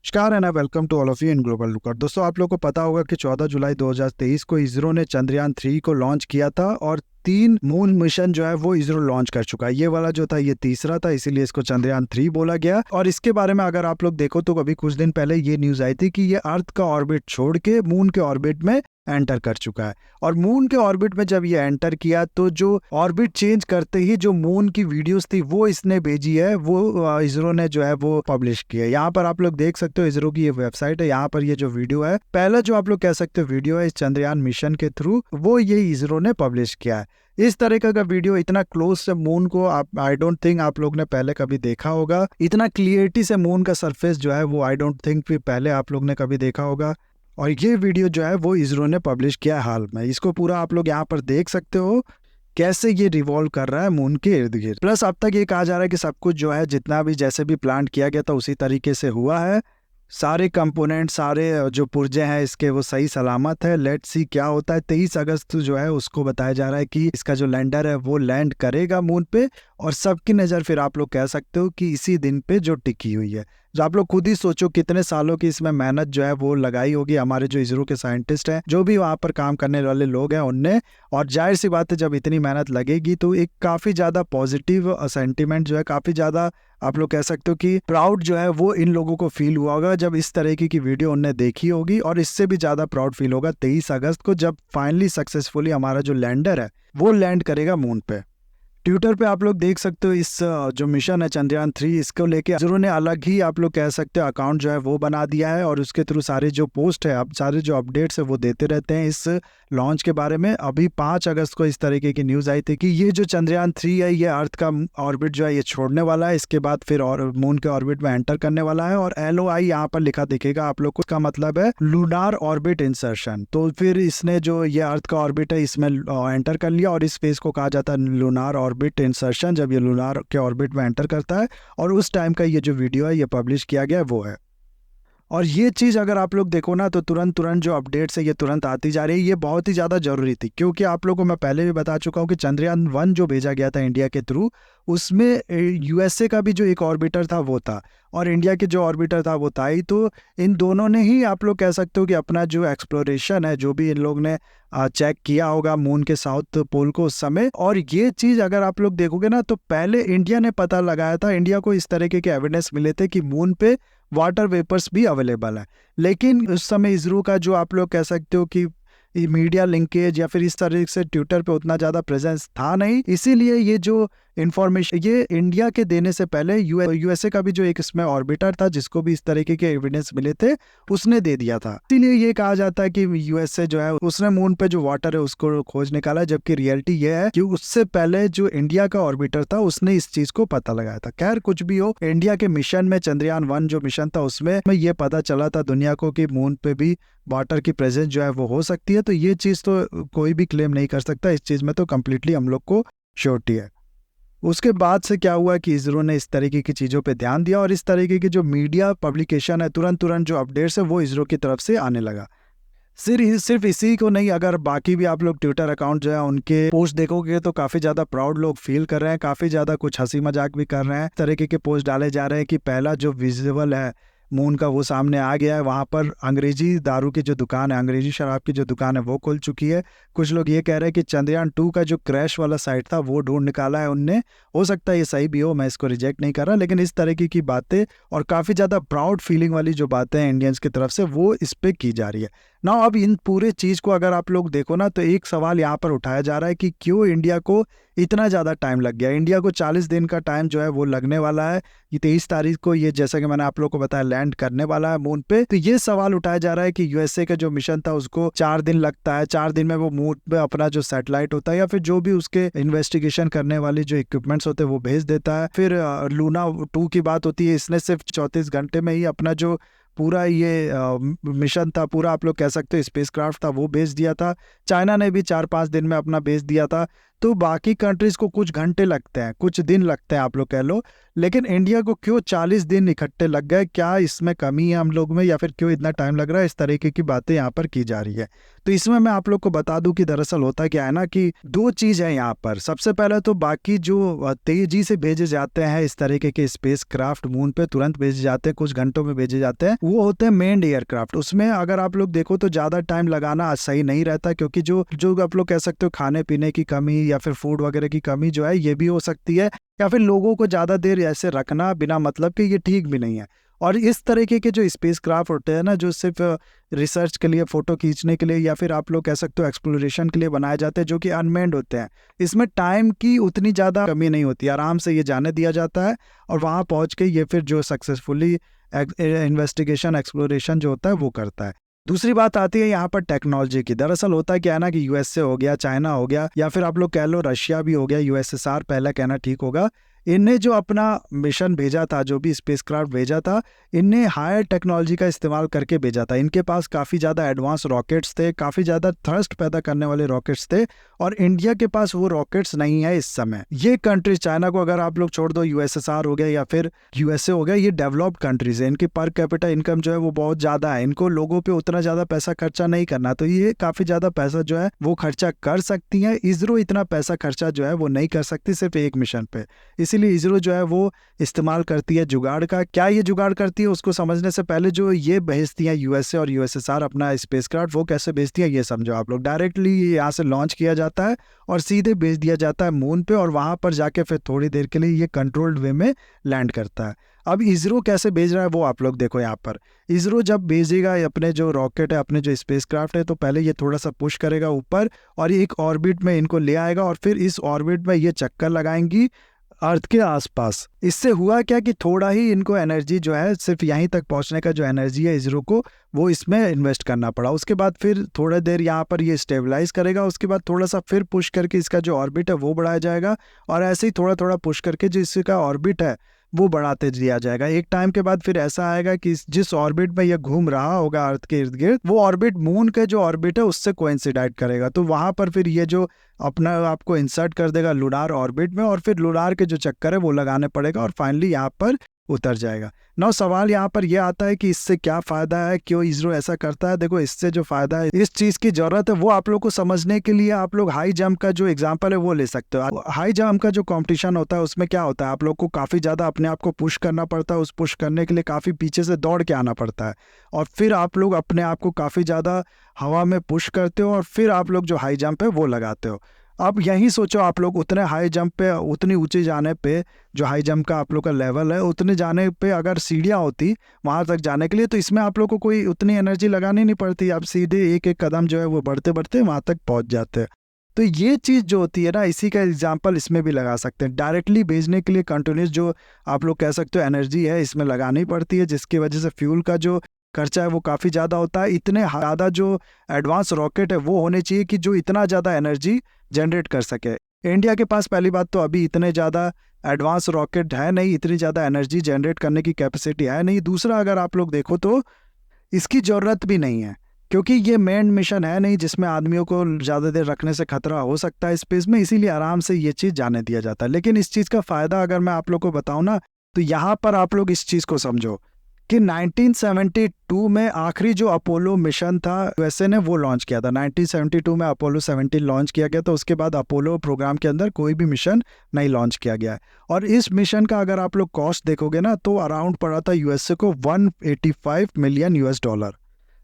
नमस्कार and welcome to all of you in global lookout. दोस्तों, आप लोगों को पता होगा कि 14 जुलाई 2023 को इसरो ने चंद्रयान 3 को लॉन्च किया था और 3 मून मिशन जो है वो इसरो लॉन्च कर चुका है। ये वाला जो था ये तीसरा था, इसीलिए इसको चंद्रयान 3 बोला गया। और इसके बारे में अगर आप लोग देखो तो अभी कुछ दिन पहले ये न्यूज आई थी कि ये अर्थ का ऑर्बिट छोड़ के मून के ऑर्बिट में एंटर कर चुका है। और मून के ऑर्बिट में जब ये एंटर किया तो जो ऑर्बिट चेंज करते ही जो मून की वीडियोस थी वो इसने भेजी है, वो इसरो ने जो है वो पब्लिश की है। यहाँ पर आप लोग देख सकते हो, इसरो की ये वेबसाइट है। यहाँ पर ये जो वीडियो है, पहला जो आप लोग कह सकते हो वीडियो है इस चंद्रयान मिशन के थ्रू, वो ये इसरो ने पब्लिश किया है। इस तरह का वीडियो इतना क्लोज से मून को आप आई डोंट थिंक आप लोग ने पहले कभी देखा होगा। इतना क्लियरिटी से मून का सरफेस जो है वो आई डोंट थिंक भी पहले आप लोग ने कभी देखा होगा। और ये वीडियो जो है वो इसरो ने पब्लिश किया हाल में। इसको पूरा आप लोग यहाँ पर देख सकते हो कैसे ये रिवॉल्व कर रहा है मून के इर्द गिर्द। प्लस अब तक ये कहा जा रहा है कि सब कुछ जो है जितना भी जैसे भी प्लान किया गया था उसी तरीके से हुआ है। सारे कंपोनेंट, सारे जो पुर्जे हैं इसके वो सही सलामत है। लेट्स सी क्या होता है। 23 अगस्त जो है उसको बताया जा रहा है कि इसका जो लैंडर है वो लैंड करेगा मून पे। और सबकी नज़र फिर आप लोग कह सकते हो कि इसी दिन पे जो टिकी हुई है। जो आप लोग खुद ही सोचो कितने सालों की इसमें मेहनत जो है वो लगाई होगी हमारे जो इसरो के साइंटिस्ट हैं, जो भी वहाँ पर काम करने वाले लोग हैं उनने। और जाहिर सी बात है जब इतनी मेहनत लगेगी तो एक काफ़ी ज़्यादा पॉजिटिव सेंटिमेंट जो है, काफ़ी ज़्यादा आप लोग कह सकते हो कि प्राउड जो है वो इन लोगों को फील हुआ होगा जब इस तरह की वीडियो उनने देखी होगी। और इससे भी ज़्यादा प्राउड फील होगा 23 अगस्त को जब फाइनली सक्सेसफुली हमारा जो लैंडर है वो लैंड करेगा मून पे। ट्विटर पे आप लोग देख सकते हो इस जो मिशन है चंद्रयान 3, इसको लेके इसरो ने अलग ही आप लोग कह सकते हो अकाउंट जो है वो बना दिया है। और उसके थ्रू सारे जो पोस्ट है, अब सारे जो अपडेट्स है वो देते रहते हैं इस लॉन्च के बारे में। अभी 5 अगस्त को इस तरीके की न्यूज़ आई थी कि ये जो चंद्रयान 3 है ये अर्थ का ऑर्बिट जो है ये छोड़ने वाला है। इसके बाद फिर और मून के ऑर्बिट में एंटर करने वाला है। और LOI यहाँ पर लिखा दिखेगा आप लोग को, इसका मतलब है लूनार ऑर्बिट इंसर्शन। तो फिर इसने जो ये अर्थ का ऑर्बिट है इसमें एंटर कर लिया और इस फेज को कहा जाता है लूनार ऑर्बिट इंसर्शन, जब ये लूनार के ऑर्बिट में एंटर करता है। और उस टाइम का ये जो वीडियो है ये पब्लिश किया गया है वो है। और ये चीज़ अगर आप लोग देखो ना तो तुरंत जो अपडेट्स है ये तुरंत आती जा रही है। ये बहुत ही ज़्यादा ज़रूरी थी क्योंकि आप लोगों को मैं पहले भी बता चुका हूँ कि चंद्रयान 1 जो भेजा गया था इंडिया के थ्रू, उसमें USA का भी जो एक ऑर्बिटर था वो था और इंडिया के जो ऑर्बिटर था वो था ही। तो इन दोनों ने ही आप लोग कह सकते हो कि अपना जो एक्सप्लोरेशन है, जो भी इन लोग ने चेक किया होगा मून के साउथ पोल को उस समय। और ये चीज़ अगर आप लोग देखोगे ना तो पहले इंडिया ने पता लगाया था, इंडिया को इस तरीके के एविडेंस मिले थे कि मून पे वाटर वेपर्स भी अवेलेबल है। लेकिन उस समय इसरो का जो आप लोग कह सकते हो कि मीडिया लिंकेज या फिर इस तरह से ट्विटर पे उतना ज़्यादा प्रेजेंस था नहीं, इसीलिए ये जो इन्फॉर्मेशन ये इंडिया के देने से पहले USA का भी जो एक इसमें ऑर्बिटर था जिसको भी इस तरीके के एविडेंस मिले थे उसने दे दिया था। इसीलिए ये कहा जाता है कि USA जो है उसने मून पे जो वाटर है उसको खोज निकाला, जबकि रियलिटी ये है कि उससे पहले जो इंडिया का ऑर्बिटर था उसने इस चीज को पता लगाया था। खैर कुछ भी हो, इंडिया के मिशन में चंद्रयान 1 जो मिशन था उसमें ये पता चला था दुनिया को कि मून पे भी वाटर की प्रेजेंस जो है वो हो सकती है। तो ये चीज़ तो कोई भी क्लेम नहीं कर सकता, इस चीज़ में तो कम्प्लीटली हम लोग को श्योरिटी है। उसके बाद से क्या हुआ कि इसरो ने इस तरीके की चीज़ों पे ध्यान दिया और इस तरीके की जो मीडिया पब्लिकेशन है तुरंत जो अपडेट्स है वो इसरो की तरफ से आने लगा। सिर्फ इसी को नहीं, अगर बाकी भी आप लोग ट्विटर अकाउंट जो है उनके पोस्ट देखोगे तो काफ़ी ज़्यादा प्राउड लोग फील कर रहे हैं, काफ़ी ज़्यादा कुछ हंसी मजाक भी कर रहे हैं। इस तरीके के पोस्ट डाले जा रहे हैं कि पहला जो विजुअल है मून का वो सामने आ गया है। वहाँ पर अंग्रेजी दारू की जो दुकान है, अंग्रेजी शराब की जो दुकान है वो खुल चुकी है। कुछ लोग ये कह रहे हैं कि चंद्रयान 2 का जो क्रैश वाला साइट था वो ढूंढ निकाला है उनने। हो सकता है ये सही भी हो, मैं इसको रिजेक्ट नहीं कर रहा, लेकिन इस तरीके की बातें और काफ़ी ज़्यादा प्राउड फीलिंग वाली जो बातें हैं इंडियंस की तरफ से वो इस पर की जा रही है ना। अब इन पूरे चीज़ को अगर आप लोग देखो ना तो एक सवाल यहाँ पर उठाया जा रहा है कि क्यों इंडिया को इतना ज़्यादा टाइम लग गया। इंडिया को 40 दिन का टाइम जो है वो लगने वाला है। ये 23 तारीख को ये जैसा कि मैंने आप लोग को बताया लैंड करने वाला है मून पे। तो ये सवाल उठाया जा रहा है कि USA का जो मिशन था उसको 4 दिन लगता है, 4 दिन में वो मून पे अपना जो सैटेलाइट होता है या फिर जो भी उसके इन्वेस्टिगेशन करने वाली जो इक्विपमेंट्स होते हैं वो भेज देता है। फिर लूना 2 की बात होती है, इसने सिर्फ 34 घंटे में ही अपना जो पूरा ये मिशन था, पूरा आप लोग कह सकते हो स्पेसक्राफ्ट था वो भेज दिया था। चाइना ने भी 4-5 दिन में अपना भेज दिया था। तो बाकी कंट्रीज को कुछ घंटे लगते हैं, कुछ दिन लगते हैं आप लोग कह लो, लेकिन इंडिया को क्यों 40 दिन इकट्ठे लग गए? क्या इसमें कमी है हम लोग में, या फिर क्यों इतना टाइम लग रहा है? इस तरीके की बातें यहाँ पर की जा रही है। तो इसमें मैं आप लोग को बता दूं कि दरअसल होता क्या है ना कि दो चीज है यहाँ पर। सबसे पहले तो बाकी जो तेजी से भेजे जाते हैं इस तरीके के स्पेस क्राफ्ट मून पे तुरंत भेजे जाते हैं, कुछ घंटों में भेजे जाते हैं, वो होते हैं मेन्ड एयरक्राफ्ट। उसमें अगर आप लोग देखो तो ज्यादा टाइम लगाना सही नहीं रहता, क्योंकि जो जो आप लोग कह सकते हो खाने पीने की कमी या फिर फूड वगैरह की कमी जो है ये भी हो सकती है, या फिर लोगों को ज्यादा देर ऐसे रखना बिना मतलब कि ये ठीक भी नहीं है। और इस तरीके के जो स्पेस क्राफ्ट होते हैं ना, जो सिर्फ रिसर्च के लिए, फोटो खींचने के लिए, या फिर आप लोग कह सकते हो एक्सप्लोरेशन के लिए बनाए जाते हैं, जो कि अनमेन्ड होते हैं, इसमें टाइम की उतनी ज़्यादा कमी नहीं होती, आराम से ये जाने दिया जाता है और वहाँ पहुँच के ये फिर जो सक्सेसफुली इन्वेस्टिगेशन एक्सप्लोरेशन जो होता है वो करता है। दूसरी बात आती है यहाँ पर टेक्नोलॉजी की। दरअसल होता क्या है ना कि यूएसए हो गया, चाइना हो गया, या फिर आप लोग कह लो रशिया भी हो गया, यूएसएसआर पहले कहना ठीक होगा, इनने जो अपना मिशन भेजा था, जो भी स्पेसक्राफ्ट भेजा था, इनने हायर टेक्नोलॉजी का इस्तेमाल करके भेजा था। इनके पास काफ़ी ज़्यादा एडवांस रॉकेट्स थे, काफ़ी ज़्यादा थ्रस्ट पैदा करने वाले रॉकेट्स थे, और इंडिया के पास वो रॉकेट्स नहीं है इस समय। ये कंट्री, चाइना को अगर आप लोग छोड़ दो, यूएसएसआर हो गया या फिर यूएसए हो गया, ये डेवलप्ड कंट्रीज है, इनकी पर कैपिटा इनकम जो है वो बहुत ज़्यादा है, इनको लोगों पे उतना ज़्यादा पैसा खर्चा नहीं करना, तो ये काफ़ी ज़्यादा पैसा जो है वो खर्चा कर सकती है। इसरो इतना पैसा खर्चा जो है वो नहीं कर सकती सिर्फ एक मिशन पे, इसीलिए इसरो जो है वो इस्तेमाल करती है जुगाड़ का। क्या ये जुगाड़ करती है उसको समझने से पहले जो ये भेजती है यूएसए और यूएसएसआर अपना स्पेसक्राफ्ट, वो कैसे भेजती है ये समझो आप लोग। डायरेक्टली यहाँ से लॉन्च किया जाता है और सीधे भेज दिया जाता है मून पे, और वहां पर जाके फिर थोड़ी देर के लिए ये कंट्रोल्ड वे में लैंड करता है। अब इसरो कैसे भेज रहा है वो आप लोग देखो। यहाँ पर इसरो जब भेजेगा अपने जो रॉकेट है, अपने जो स्पेसक्राफ्ट है, तो पहले ये थोड़ा सा पुश करेगा ऊपर और एक ऑर्बिट में इनको ले आएगा, और फिर इस ऑर्बिट में ये चक्कर लगाएंगी अर्थ के आसपास। इससे हुआ क्या कि थोड़ा ही इनको एनर्जी जो है, सिर्फ यहीं तक पहुंचने का जो एनर्जी है इसरो को, वो इसमें इन्वेस्ट करना पड़ा। उसके बाद फिर थोड़ा देर यहाँ पर ये स्टेबलाइज करेगा, उसके बाद थोड़ा सा फिर पुश करके इसका जो ऑर्बिट है वो बढ़ाया जाएगा, और ऐसे ही थोड़ा थोड़ा पुश करके जो इसका ऑर्बिट है वो बढ़ाते दिया जाएगा। एक टाइम के बाद फिर ऐसा आएगा कि जिस ऑर्बिट में ये घूम रहा होगा अर्थ के इर्द गिर्द, वो ऑर्बिट मून के जो ऑर्बिट है उससे कोइंसिडाइड करेगा, तो वहां पर फिर ये जो अपना आपको इंसर्ट कर देगा लूनार ऑर्बिट में, और फिर लूनार के जो चक्कर है वो लगाने पड़ेगा, और फाइनली यहाँ पर उतर जाएगा। नौ सवाल यहाँ पर यह आता है कि इससे क्या फायदा है, क्यों इसरो ऐसा करता है। देखो, इससे जो फायदा है, इस चीज की जरूरत है, वो आप लोग को समझने के लिए आप लोग हाई जंप का जो एग्जांपल है वो ले सकते हो। हाई जंप का जो कंपटीशन होता है उसमें क्या होता है, आप लोग को काफी ज्यादा अपने आप को पुश करना पड़ता है, उस पुश करने के लिए काफी पीछे से दौड़ के आना पड़ता है, और फिर आप लोग अपने आप को काफी ज्यादा हवा में पुश करते हो, और फिर आप लोग जो हाई जंप है वो लगाते हो। अब यही सोचो, आप लोग उतने हाई जंप पे, उतनी ऊंची जाने पे, जो हाई जंप का आप लोग का लेवल है, उतने जाने पे अगर सीढ़ियाँ होती वहां तक जाने के लिए, तो इसमें आप लोग को कोई उतनी एनर्जी लगानी नहीं पड़ती, आप सीधे एक एक कदम जो है वो बढ़ते बढ़ते वहां तक पहुंच जाते हैं। तो ये चीज़ जो होती है ना, इसी का एग्जाम्पल इसमें भी लगा सकते हैं। डायरेक्टली भेजने के लिए कंटिन्यूस जो आप लोग कह सकते हो एनर्जी है इसमें लगानी पड़ती है, जिसकी वजह से फ्यूल का जो खर्चा है वो काफ़ी ज़्यादा होता है। इतने ज़्यादा जो एडवांस रॉकेट है वो होने चाहिए कि जो इतना ज़्यादा एनर्जी जनरेट कर सके। इंडिया के पास पहली बात तो अभी इतने ज़्यादा एडवांस रॉकेट है नहीं, इतनी ज़्यादा एनर्जी जनरेट करने की कैपेसिटी है नहीं। दूसरा, अगर आप लोग देखो तो इसकी ज़रूरत भी नहीं है, क्योंकि ये मेन मिशन है नहीं जिसमें आदमियों को ज़्यादा देर रखने से खतरा हो सकता है स्पेस में, इसीलिए आराम से ये चीज़ जाने दिया जाता है। लेकिन इस चीज़ का फ़ायदा अगर मैं आप लोग को बताऊँ ना, तो यहाँ पर आप लोग इस चीज़ को समझो कि 1972 में आखिरी जो अपोलो मिशन था यूएसए ने वो लॉन्च किया था। 1972 में अपोलो 17 लॉन्च किया गया, तो उसके बाद अपोलो प्रोग्राम के अंदर कोई भी मिशन नहीं लॉन्च किया गया है। और इस मिशन का अगर आप लोग कॉस्ट देखोगे ना, तो अराउंड पड़ा था यूएसए को $185 मिलियन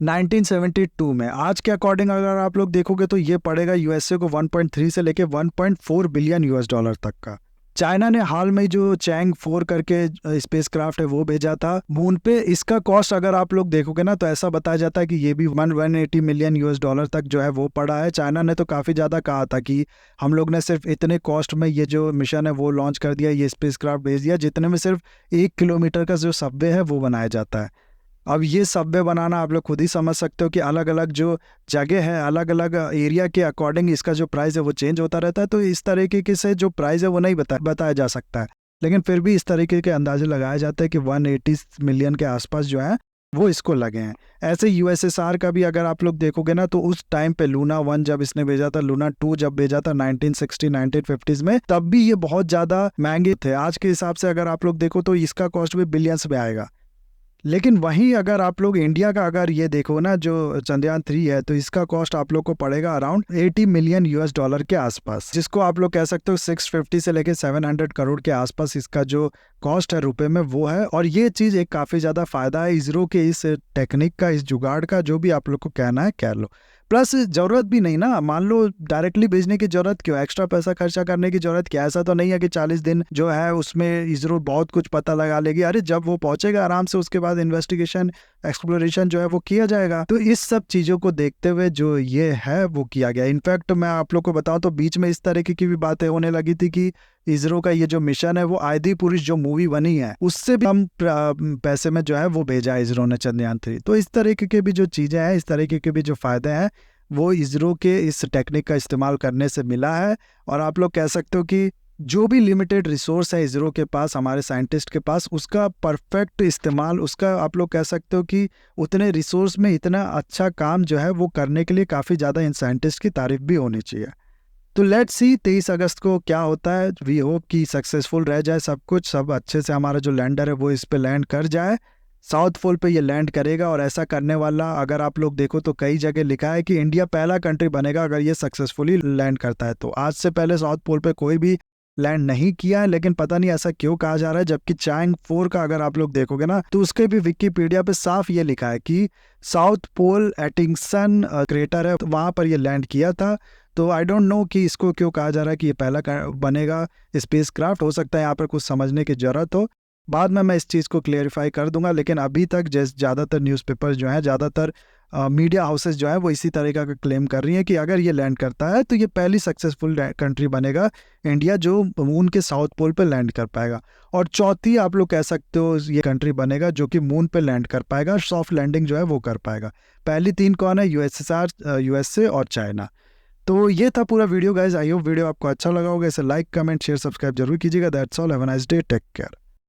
1972 में। आज के अकॉर्डिंग अगर आप लोग देखोगे तो ये पड़ेगा यूएसए को 1.3 से लेके $1.4 बिलियन तक का। चाइना ने हाल में जो चैंग 4 करके स्पेसक्राफ्ट है वो भेजा था मून पे, इसका कॉस्ट अगर आप लोग देखोगे ना तो ऐसा बताया जाता है कि ये भी 180 मिलियन तक जो है वो पड़ा है। चाइना ने तो काफ़ी ज़्यादा कहा था कि हम लोग ने सिर्फ इतने कॉस्ट में ये जो मिशन है वो लॉन्च कर दिया, ये स्पेसक्राफ्ट भेज दिया, जितने में सिर्फ 1 किलोमीटर का जो सबवे है वो बनाया जाता है। अब ये सबवे बनाना आप लोग खुद ही समझ सकते हो कि अलग अलग जो जगह है, अलग अलग एरिया के अकॉर्डिंग इसका जो प्राइस है वो चेंज होता रहता है। तो इस तरीके के से जो प्राइस है वो नहीं बताया जा सकता है, लेकिन फिर भी इस तरीके के अंदाजे लगाए जाते हैं कि 180 मिलियन के आसपास जो है वो इसको लगे हैं। ऐसे यूएसएसआर का भी अगर आप लोग देखोगे ना, तो उस टाइम पे लूना 1 जब इसने भेजा था, लूना 2 जब भेजा था 1960 1950s में, तब भी ये बहुत ज़्यादा महंगे थे। आज के हिसाब से अगर आप लोग देखो तो इसका कॉस्ट भी बिलियंस में आएगा। लेकिन वहीं अगर आप लोग इंडिया का अगर ये देखो ना, जो चंद्रयान 3 है, तो इसका कॉस्ट आप लोग को पड़ेगा अराउंड 80 मिलियन यूएस डॉलर के आसपास, जिसको आप लोग कह सकते हो 650 से लेके 700 करोड़ के आसपास इसका जो कॉस्ट है रुपए में वो है। और ये चीज़ एक काफ़ी ज़्यादा फायदा है इसरो के इस टेक्निक का, इस जुगाड़ का, जो भी आप लोग को कहना है कह लो। प्लस जरूरत भी नहीं ना, मान लो डायरेक्टली भेजने की जरूरत क्यों, एक्स्ट्रा पैसा खर्चा करने की जरूरत क्या। ऐसा तो नहीं है कि 40 दिन जो है उसमें इसरो बहुत कुछ पता लगा लेगी। अरे जब वो पहुंचेगा आराम से, उसके बाद इन्वेस्टिगेशन एक्सप्लोरेशन जो है वो किया जाएगा। तो इस सब चीज़ों को देखते हुए जो ये है वो किया गया। इनफैक्ट मैं आप लोग को बताऊं तो बीच में इस तरीके की भी बातें होने लगी थी कि इसरो का ये जो मिशन है वो आदि पुरुष जो मूवी बनी है उससे भी कम पैसे में जो है वो भेजा है इसरो ने चंद्रयान 3। तो इस तरीके के भी जो चीज़ें हैं, इस तरीके के भी जो फायदे हैं, वो इसरो के इस टेक्निक का इस्तेमाल करने से मिला है। और आप लोग कह सकते हो कि जो भी लिमिटेड रिसोर्स है इसरो के पास, हमारे साइंटिस्ट के पास, उसका परफेक्ट इस्तेमाल, उसका आप लोग कह सकते हो कि उतने रिसोर्स में इतना अच्छा काम जो है वो करने के लिए काफ़ी ज़्यादा इन साइंटिस्ट की तारीफ भी होनी चाहिए। तो लेट्स सी 23 अगस्त को क्या होता है। वी होप कि सक्सेसफुल रह जाए सब कुछ, सब अच्छे से हमारा जो लैंडर है वो इस पे लैंड कर जाए। साउथ पोल पे ये लैंड करेगा। और ऐसा करने वाला अगर आप लोग देखो तो कई जगह लिखा है कि इंडिया पहला कंट्री बनेगा अगर ये सक्सेसफुली लैंड करता है। तो आज से पहले साउथ पोल पे कोई भी लैंड नहीं किया है, लेकिन पता नहीं ऐसा क्यों कहा जा रहा है। जबकि चैंग 4 का अगर आप लोग देखोगे ना, तो उसके भी विकिपीडिया पे साफ ये लिखा है कि साउथ पोल एटिंगसन क्रेटर है, तो वहाँ पर ये लैंड किया था। तो आई डोंट नो कि इसको क्यों कहा जा रहा है कि ये पहला बनेगा स्पेस क्राफ्ट। हो सकता है यहाँ पर कुछ समझने की जरूरत हो, बाद में मैं इस चीज़ को क्लेरिफाई कर दूंगा। लेकिन अभी तक जैसे ज़्यादातर न्यूज़पेपर जो है, ज़्यादातर मीडिया हाउसेस जो है वो इसी तरीका का क्लेम कर रही हैं कि अगर ये लैंड करता है तो ये पहली सक्सेसफुल कंट्री बनेगा इंडिया जो मून के साउथ पोल पे लैंड कर पाएगा। और चौथी आप लोग कह सकते हो ये कंट्री बनेगा जो कि मून पे लैंड कर पाएगा, सॉफ्ट लैंडिंग जो है वो कर पाएगा। पहली 3 कौन है? यूएसएसआर, यूएसए और चाइना। तो ये था पूरा video guys. I hope video आपको अच्छा लगा होगा। इसे लाइक, कमेंट, शेयर, सब्सक्राइब जरूर कीजिएगा। That's all, have a nice day, take care.